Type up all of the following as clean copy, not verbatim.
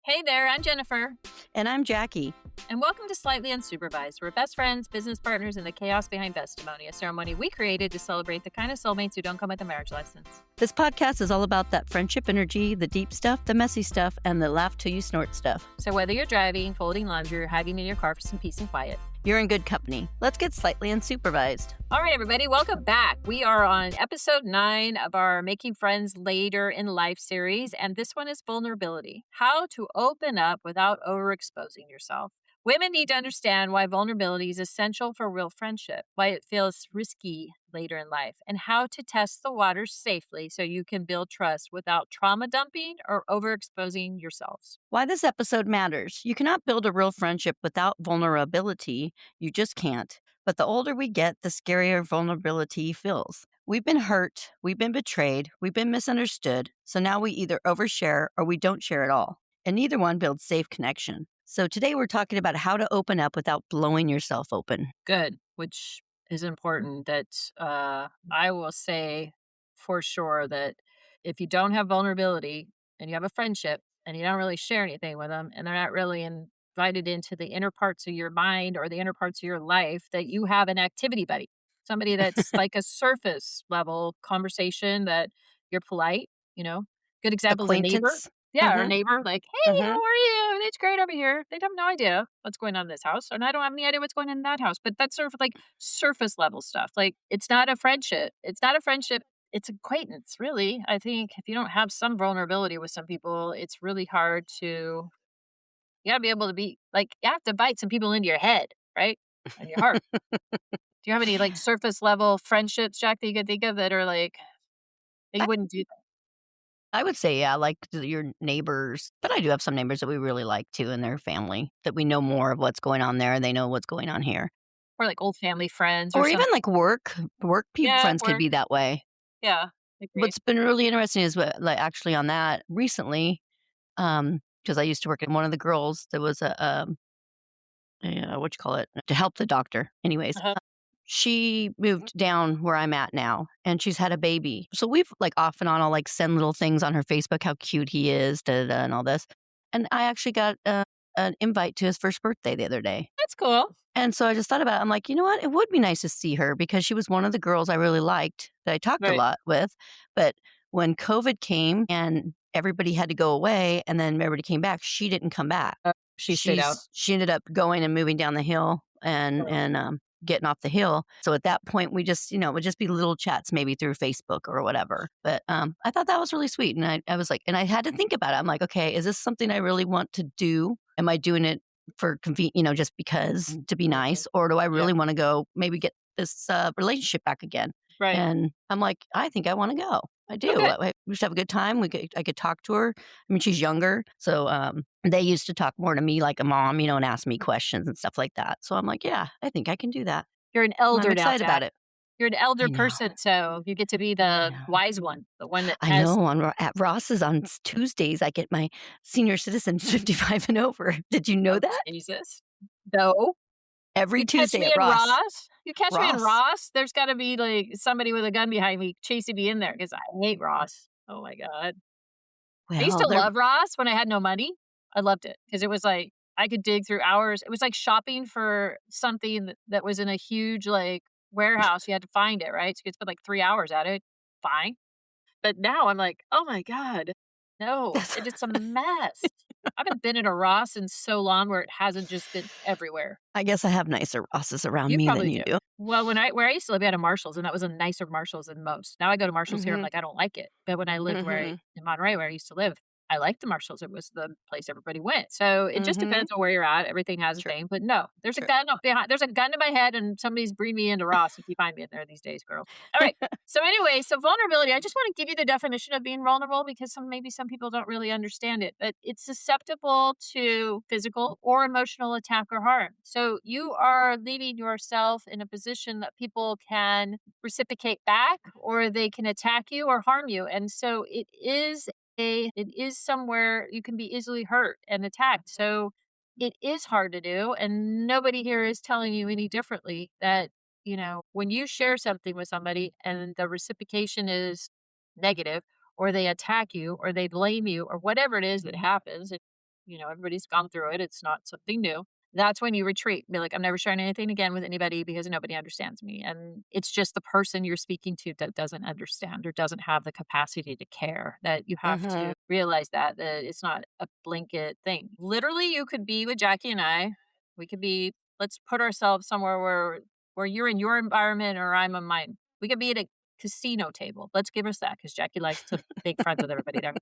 Hey there, I'm Jennifer. And I'm Jackie. And welcome to Slightly Unsupervised. We're best friends, business partners, and the chaos behind Bestimony, a ceremony we created to celebrate the kind of soulmates who don't come with a marriage license. This podcast is all about that friendship energy, the deep stuff, the messy stuff, and the laugh till you snort stuff. So whether you're driving, folding laundry, or hiding in your car for some peace and quiet, you're in good company. Let's get slightly unsupervised. All right, everybody, welcome back. We are on episode 9 of our Making Friends Later in Life series, and this one is vulnerability. How to open up without overexposing yourself. Women need to understand why vulnerability is essential for real friendship, why it feels risky later in life, and how to test the waters safely so you can build trust without trauma dumping or overexposing yourselves. Why this episode matters. You cannot build a real friendship without vulnerability. You just can't. But the older we get, the scarier vulnerability feels. We've been hurt, we've been betrayed, we've been misunderstood, so now we either overshare or we don't share at all. And neither one builds safe connection. So today we're talking about how to open up without blowing yourself open. Good, which is important. That I will say for sure that if you don't have vulnerability and you have a friendship and you don't really share anything with them and they're not really invited into the inner parts of your mind or the inner parts of your life, that you have an activity buddy, somebody that's like a surface level conversation, that you're polite, good example is a neighbor. Yeah, our neighbor, like, hey, how are you? It's great over here. They have no idea what's going on in this house, and I don't have any idea what's going on in that house. But that's sort of like surface level stuff. Like, it's not a friendship. It's not a friendship. It's acquaintance, really. I think if you don't have some vulnerability with some people, it's really hard to, you gotta be able to be, like, you have to bite some people into your head, right? And your heart. Do you have any, like, surface level friendships, Jack, that you could think of that are like, that you wouldn't do that? I would say, yeah, like your neighbors. But I do have some neighbors that we really like, too, and their family, that we know more of what's going on there, and they know what's going on here. Or like old family friends. Or even like work people, friends could be that way. Yeah. What's been really interesting is like actually on that recently, because I used to work at one of the girls that was to help the doctor. Anyways, she moved down where I'm at now, and she's had a baby. So we've like off and on, I'll like send little things on her Facebook, how cute he is, and all this. And I actually got an invite to his first birthday the other day. That's cool. And so I just thought about it. I'm like, you know what? It would be nice to see her because she was one of the girls I really liked that I talked a lot with. But when COVID came and everybody had to go away and then everybody came back, she didn't come back. She stayed out. She ended up going and moving down the hill and getting off the hill. So at that point, we just, it would just be little chats maybe through Facebook or whatever. But I thought that was really sweet. And I was like, and I had to think about it. I'm like, okay, is this something I really want to do? Am I doing it for just because to be nice? Or do I really want to go maybe get this relationship back again? Right. And I'm like, I think I want to go. I do. Okay. We should have a good time. I could talk to her. I mean, she's younger. So they used to talk more to me like a mom, and ask me questions and stuff like that. So I'm like, yeah, I think I can do that. You're an elder now, I'm excited about it. You're an elder person, so you get to be the wise one, the one that has... I know. At Ross's on Tuesdays, I get my senior citizens 55 and over. Did you know that? Jesus. No. Every Tuesday at Ross. You catch me in Ross, there's got to be like somebody with a gun behind me chasing me in there because I hate Ross. Oh my God. Well, I used to love Ross when I had no money. I loved it because it was like I could dig through hours. It was like shopping for something that was in a huge like warehouse. You had to find it, right? So you could spend like 3 hours at it. Fine. But now I'm like, oh my God. No, it's just a mess. I haven't been in a Ross in so long where it hasn't just been everywhere. I guess I have nicer Rosses around me than you do. Well, where I used to live, I had a Marshall's, and that was a nicer Marshall's than most. Now I go to Marshall's here, I'm like, I don't like it. But when I lived in Monterey, where I used to live, I liked the Marshalls. It was the place everybody went. So it just depends on where you're at. Everything has a thing. But no, there's a gun behind. There's a gun to my head, and somebody's bringing me into Ross if you find me in there these days, girls. All right. So anyway, vulnerability. I just want to give you the definition of being vulnerable because maybe some people don't really understand it. But it's susceptible to physical or emotional attack or harm. So you are leaving yourself in a position that people can reciprocate back, or they can attack you or harm you. And so it is somewhere you can be easily hurt and attacked. So it is hard to do. And nobody here is telling you any differently that, when you share something with somebody and the reciprocation is negative, or they attack you, or they blame you, or whatever it is that happens, everybody's gone through it. It's not something new. That's when you retreat. Be like, I'm never sharing anything again with anybody because nobody understands me. And it's just the person you're speaking to that doesn't understand or doesn't have the capacity to care. That you have to Mhm. realize that it's not a blanket thing. Literally, you could be with Jackie and I. We could be, let's put ourselves somewhere where you're in your environment or I'm in mine. We could be at a casino table. Let's give us that because Jackie likes to make friends with everybody there.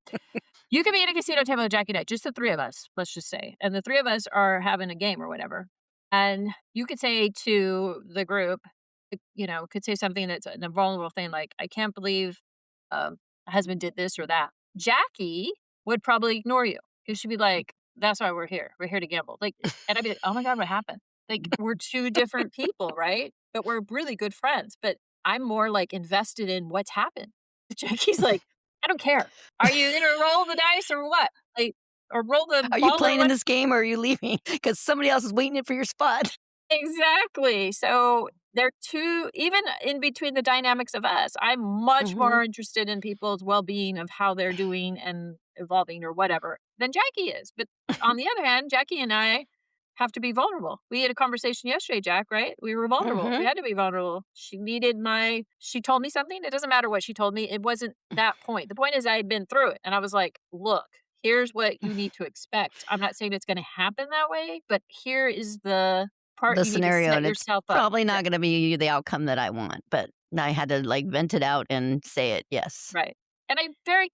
You could be at a casino table with Jackie and I, just the 3 of us, let's just say, and the 3 of us are having a game or whatever, and you could say to the group, could say something that's an vulnerable thing like, "I can't believe, my husband did this or that." Jackie would probably ignore you because 'cause she'd be like, "That's why we're here. We're here to gamble." Like, and I'd be like, "Oh my god, what happened?" Like, we're 2 different people, right? But we're really good friends, but I'm more, like, invested in what's happened. Jackie's like, "I don't care. Are you gonna roll the dice or what? Like, or roll the Are you ball or playing in what?" this game or are you leaving? Because somebody else is waiting for your spot. Exactly. So they're two, even in between the dynamics of us, I'm much Mhm. more interested in people's well-being of how they're doing and evolving or whatever than Jackie is. But on the other hand, Jackie and I have to be vulnerable. We had a conversation yesterday, Jack, right? We were vulnerable. We Mhm. had to be vulnerable. She told me something. It doesn't matter what she told me. It wasn't that point. The point is I had been through it and I was like, look, here's what you need to expect. I'm not saying it's going to happen that way, but here is the part The you need to scenario, set and it's yourself up. probably Yeah, not gonna be the outcome that I want, but I had to, like, vent it out and say it, yes, right. And I very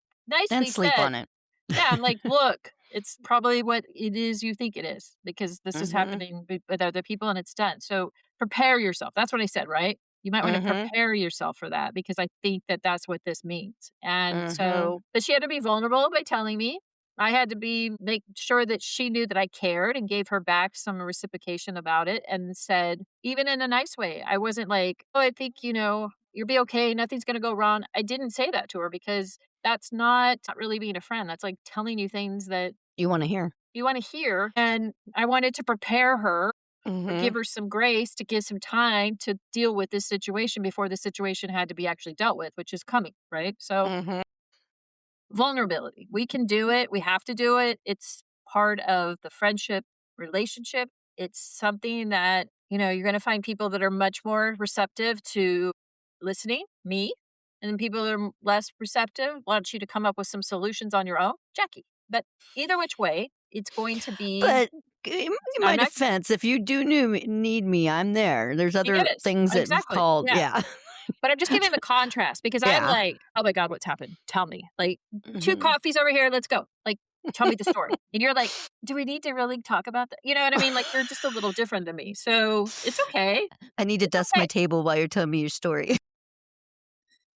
and nicely sleep said, on it. yeah, I'm like, "Look, it's probably what it is you think it is because this is Mhm. happening with other people and it's done. So prepare yourself." That's what I said, right? You might want to Mhm. prepare yourself for that because I think that that's what this means. And Mhm. so, but she had to be vulnerable by telling me. I had to make sure that she knew that I cared and gave her back some reciprocation about it and said, even in a nice way, I wasn't like, "Oh, I think, you'll be okay. Nothing's going to go wrong." I didn't say that to her because that's not really being a friend. That's like telling you things that You wanna hear. you wanna hear, and I wanted to prepare her or give Mhm. her some grace to give some time to deal with this situation before the situation had to be actually dealt with, which is coming, right? So, Mhm. vulnerability. We can do it. We have to do it. It's part of the friendship relationship. It's something that, you're going to find people that are much more receptive to listening, me, and then people that are less receptive want you to come up with some solutions on your own, Jackie. But either which way, it's going to be, But in I'm my not, defense, if you do need me, I'm there. There's other yes, things that exactly. called Yeah. yeah. But I'm just giving the contrast because I'm Yeah. like, "Oh my god, what's happened? Tell me. Like, 2 Mhm. coffees over here, let's go. Like, tell me the story." And you're like, "Do we need to really talk about that?" You know what I mean? Like, you're just a little different than me. So, it's okay. I need to It's dust okay. my table while you're telling me your story.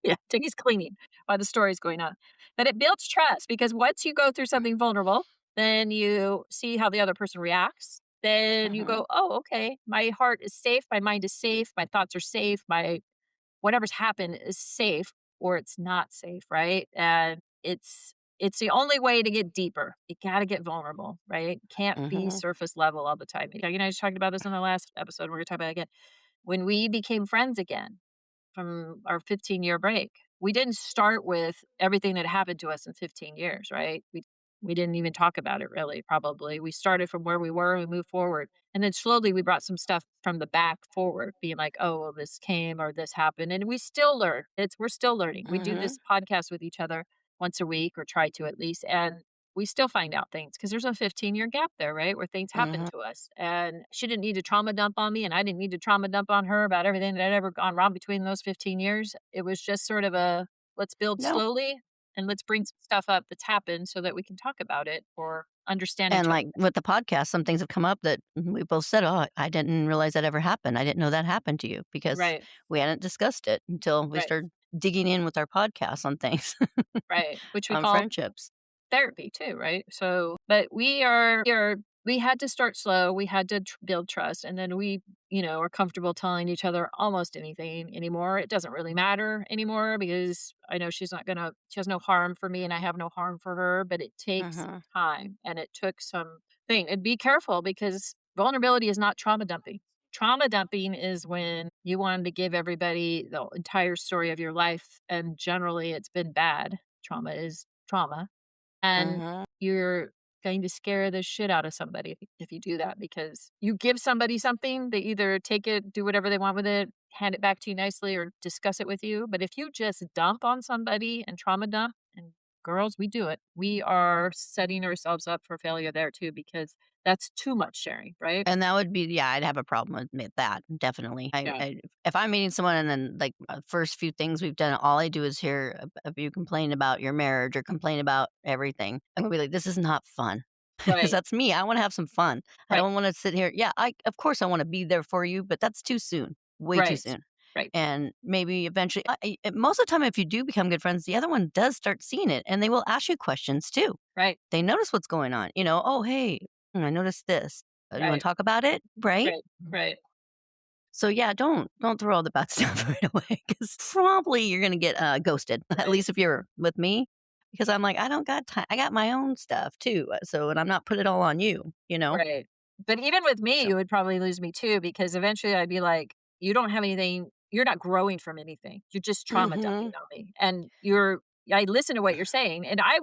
Yeah, Timmy's cleaning while the story's going on. But it builds trust because once you go through something vulnerable, then you see how the other person reacts. Then you Mhm. go, "Oh, okay. My heart is safe. My mind is safe. My thoughts are safe. My whatever's happened is safe or it's not safe, right? And it's the only way to get deeper. You got to get vulnerable, right? Can't be Mhm. surface level all the time. I just talked about this in the last episode. We're going to talk about it again. When we became friends again, from our 15-year break. We didn't start with everything that happened to us in 15 years, right? We didn't even talk about it really, probably. We started from where we were and we moved forward. And then slowly we brought some stuff from the back forward, being like, oh, well, this came or this happened. And we still learn. We're still learning. We do Mhm. this podcast with each other once a week or try to at least. And we still find out things because there's a 15-year gap there, right? Where things happen Mhm. to us. And she didn't need to trauma dump on me, and I didn't need to trauma dump on her about everything that had ever gone wrong between those 15 years. It was just sort of a let's build No. slowly and let's bring some stuff up that's happened so that we can talk about it or understand each And, other. like, with the podcast, some things have come up that we both said, "Oh, I didn't realize that ever happened. I didn't know that happened to you," because Right, we hadn't discussed it until we right, started digging in with our podcasts on things, right. Which we on call friendships. therapy too, right? So, but we had to start slow. We had to build trust, and then we, are comfortable telling each other almost anything anymore. It doesn't really matter anymore because I know she has no harm for me, and I have no harm for her. But it takes Mhm. time, and it took some thing. And be careful because vulnerability is not trauma dumping. Trauma dumping is when you wanted to give everybody the entire story of your life, and generally it's been bad. Trauma is trauma and Mhm. you're going to scare the shit out of somebody if you do that, because you give somebody something, they either take it, do whatever they want with it, hand it back to you nicely, or discuss it with you. But if you just dump on somebody and trauma dump, and girls, we do it, we are setting ourselves up for failure there too, because that's too much sharing, right? And that would be yeah, I'd have a problem with that, definitely. Yeah. If I'm meeting someone and then, like, first few things we've done, all I do is hear of you complain about your marriage or complain about everything, I'm gonna be like, "This is not fun," because Right. that's me, I wanna have some fun. I Right. don't wanna sit here yeah, I of course, I wanna be there for you, but that's too soon, way too Right. soon. Right. And maybe eventually most of the time, if you do become good friends, the other one does start seeing it, and they will ask you questions too. Right. They notice what's going on, "Oh, hey, I noticed this. You wanna Right. talk about it?" Right? Right. Right. So, yeah, don't throw all the bad stuff right away because probably you're gonna get, ghosted, at Right. least if you're with me, because I'm like, "I don't got time. I got my own stuff too, so and I'm not put it all on you," you know? Right. But even with me, So you would probably lose me too, because eventually I'd be like, "You don't have anything, you're not growing from anything. You're just trauma dumping mhm, on me." And you're I listen to what you're saying, and I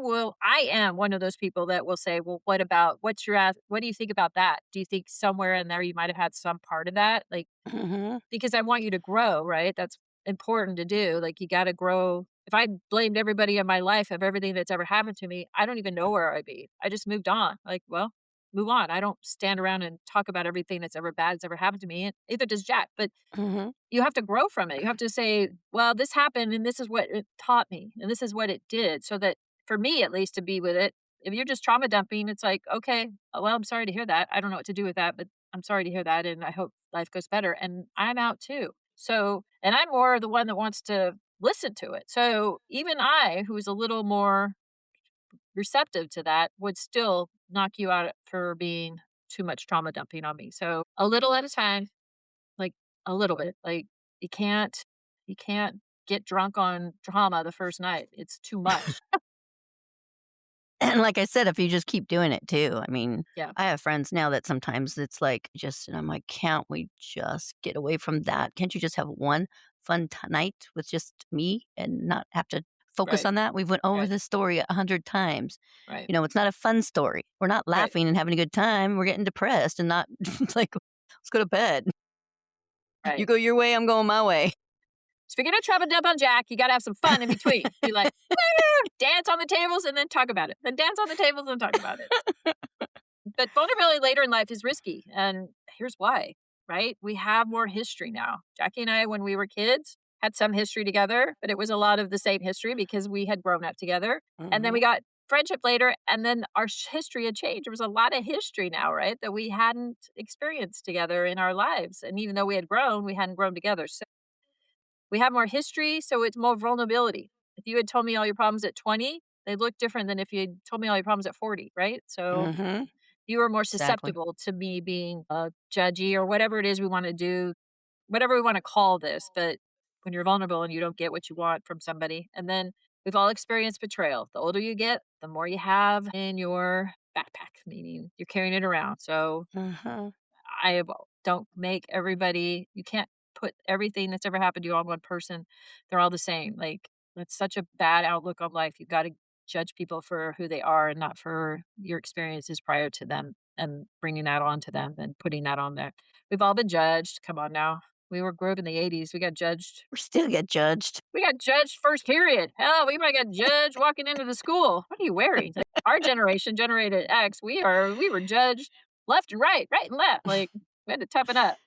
am one of those people that will say, "Well, what do you think about that? Do you think somewhere in there you might have had some part of that?" Like, mhm, because I want you to grow, right? That's important to do. Like, you gotta grow. If I blamed everybody in my life of everything that's ever happened to me, I don't even know where I'd be. I just moved on. Like, well, move on. I don't stand around and talk about everything that's ever bad that's ever happened to me. And either does Jack. But mhm. you have to grow from it. You have to say, well, this happened and this is what it taught me and this is what it did. So that for me, at least, to be with it, if you're just trauma dumping, it's like, okay, well, I'm sorry to hear that. I don't know what to do with that, but I'm sorry to hear that. And I hope life goes better. And I'm out too. So, and I'm more the one that wants to listen to it. So even I, who's a little more receptive to that, would still knock you out for being too much trauma dumping on me. So a little at a time, like, a little bit, like, you can't you can't get drunk on drama the first night, it's too much. And like I said, if you just keep doing it too, I mean, Yeah, I have friends now that sometimes it's like just and I'm like, "Can't we just get away from that? Can't you just have one fun night with just me and not have to focus right, on that? We've went over right, this story 100 times." right, It's not a fun story. We're not right, laughing and having a good time. We're getting depressed and not it's like, "Let's go to bed. You right. go your way, I'm going my way." Speaking of trauma dump on Jack, you gotta have some fun in between. Be like, dance on the tables and then talk about it, then dance on the tables and talk about it. But vulnerability later in life is risky, and here's why, right? We have more history now. Jackie and I, when we were kids, had some history together, but it was a lot of the same history because we had grown up together. And then we Mhm, got friendship later, and then our history had changed. There was a lot of history now, right? That we hadn't experienced together in our lives. And even though we had grown, we hadn't grown together. So we have more history, so it's more vulnerability. If you had told me all your problems at 20, they look different than if you had told me all your problems at 40, right? So mhm, you are more exactly. susceptible to me being, judgy or whatever it is we wanna do, whatever we wanna call this, but when you're vulnerable and you don't get what you want from somebody, and then we've all experienced betrayal. The older you get, the more you have in your backpack, meaning you're carrying it around. So Mhm. don't make everybody, you can't put everything that's ever happened to you on one person. They're all the same. Like, that's such a bad outlook on life. You gotta judge people for who they are and not for your experiences prior to them, and bringing that on to them and putting that on there. We've all been judged. Come on now. We were grew up in the '80s. We got judged. We still get judged. We got judged first period. Hell, we might got judged walking into the school. What are you wearing? Like, our generation, generated X, we were judged left and right and left. Like, we had to toughen up.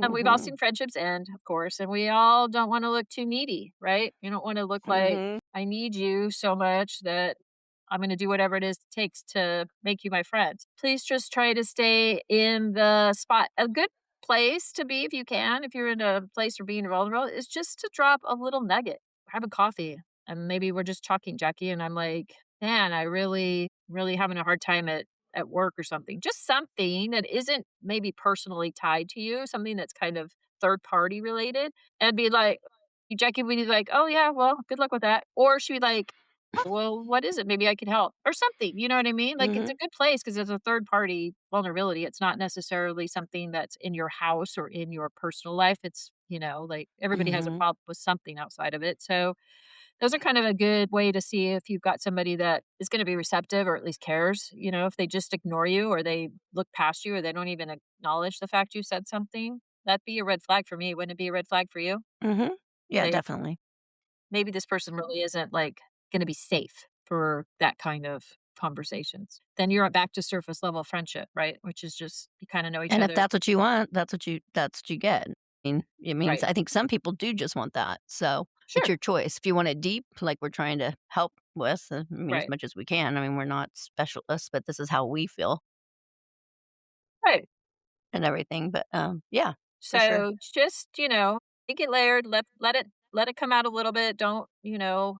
And we've all Mhm, seen friendships end, of course, and we all don't wanna look too needy, right? You don't wanna look like, mhm. "I need you so much that I'm gonna do whatever it is it takes to make you my friend." Please just try to stay in the spot. A good place to be, if you can, if you're in a place where being vulnerable, is just to drop a little nugget. We're having coffee, and maybe we're just talking, Jackie, and I'm like, "Man, I really having a hard time at work," or something. Just something that isn't maybe personally tied to you, something that's kind of third party related, and be like, Jackie would be like, "Oh, yeah, well, good luck with that." Or she'd be like, "Well, what is it? Maybe I could help," or something, you know what I mean? Like, it's a Mhm, good place because it's a third party vulnerability. It's not necessarily something that's in your house or in your personal life. It's, like, everybody has a mhm. problem with something outside of it. So those are kind of a good way to see if you've got somebody that is gonna be receptive or at least cares, if they just ignore you or they look past you or they don't even acknowledge the fact you said something, that'd be a red flag for me. Wouldn't it be a red flag for you? Mhm. Yeah, They definitely. maybe this person really isn't, like, gonna be safe for that kind of conversations. Then you're back to surface level friendship, right? Which is just you kinda know each And if other. that's what you want, that's what you get. It means Right. I think some people do just want that, so it's Sure. your choice. If you want it deep, like we're trying to help with, as Right. much as we can. I mean, we're not specialists, but this is how we feel Right. and everything, but, yeah, for sure. So just, make it layered, let it come out a little bit. Don't,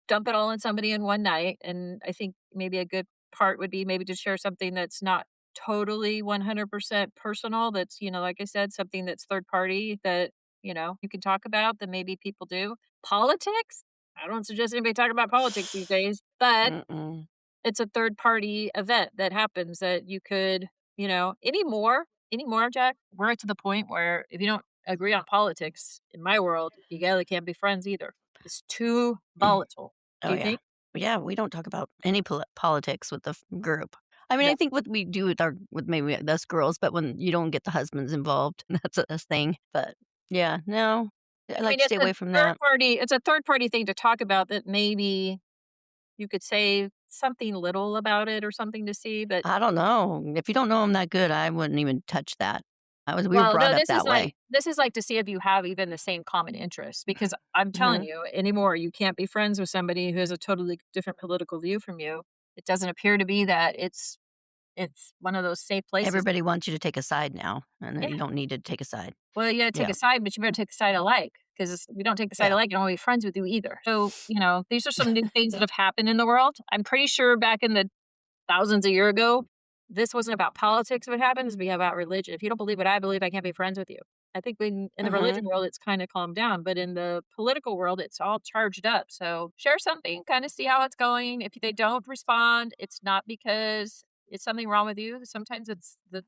dump it all on somebody in one night. And I think maybe a good part would be maybe to share something that's not totally 100% personal. That's, like I said, something that's third party that, you can talk about that maybe people do. Politics? I don't suggest anybody talk about politics these days, but Mm-mm. it's a third party event that happens that you could, anymore, Jack, we're to the point where if you don't agree on politics, in my world, you really can't be friends either. It's too volatile. Do Oh, you yeah. think? Yeah, we don't talk about any politics with the group. I mean, Yeah. I think what we do with maybe us girls, but when you don't get the husbands involved, that's a thing. But yeah, no, I I like mean, to stay away from that. it's a third party thing to talk about that maybe you could say something little about it or something to see, but I don't know. If you don't know them that good, I wouldn't even touch that. We were well, brought no, up that way. this is like to see if you have even the same common interests because I'm telling Mhm. you anymore, you can't be friends with somebody who has a totally different political view from you. It doesn't appear to be that it's one of those safe places. Everybody wants you to take a side now, and Yeah. you don't need to take a side. Well, you gotta take Yeah. a side, but you better take the side I like because if you don't take the side I Yeah. like, I don't wanna be friends with you either. So, these are some new things that have happened in the world. I'm pretty sure back in the thousands of year ago, this wasn't about politics what happens, it'd be about religion. If you don't believe what I believe, I can't be friends with you. I think when in the religion Mhm. world, it's kinda calmed down, but in the political world, it's all charged up. So share something, kinda see how it's going. If they don't respond, it's not because it's something wrong with you. Sometimes it's the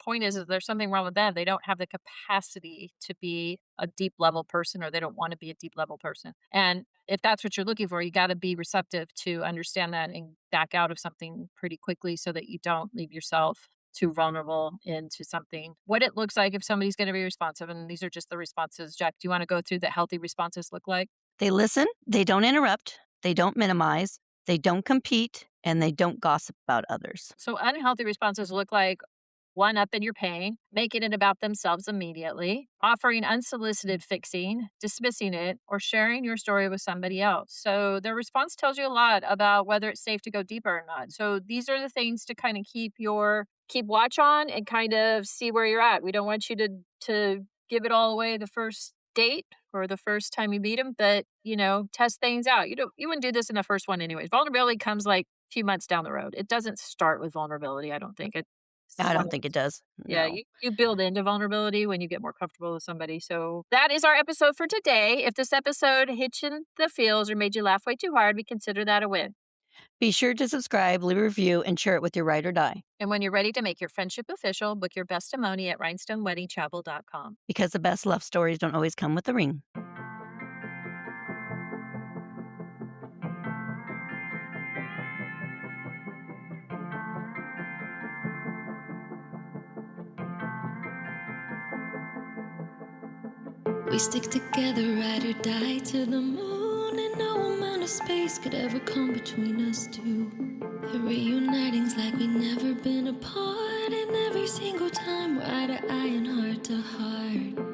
point is there's something wrong with them. They don't have the capacity to be a deep level person or they don't want to be a deep level person. And if that's what you're looking for, you got to be receptive to understand that and back out of something pretty quickly so that you don't leave yourself too vulnerable into something. What it looks like if somebody's going to be responsive, and these are just the responses. Jack, do you want to go through the healthy responses look like? They listen, they don't interrupt, they don't minimize, they don't compete, and they don't gossip about others. So unhealthy responses look like one up in your pain, making it about themselves immediately, offering unsolicited fixing, dismissing it, or sharing your story with somebody else. So their response tells you a lot about whether it's safe to go deeper or not. So these are the things to kind of keep watch on and kind of see where you're at. We don't want you to give it all away the first date or the first time you meet them, but test things out. You wouldn't do this in the first one anyways. Vulnerability comes like a few months down the road. It doesn't start with vulnerability, I don't think. It's I one don't of think it those. does. Yeah, No. you build into vulnerability when you get more comfortable with somebody. So that is our episode for today. If this episode hit you in the feels or made you laugh way too hard, we consider that a win. Be sure to subscribe, leave a review, and share it with your ride or die And when you're ready to make your friendship official, book your bestimony at rhinestoneweddingtravel.com. because the best love stories don't always come with a ring. We stick together, ride or die to the moon, and no amount of space could ever come between us two. The reuniting's like we never been apart, and every single time we're eye to eye and heart to heart.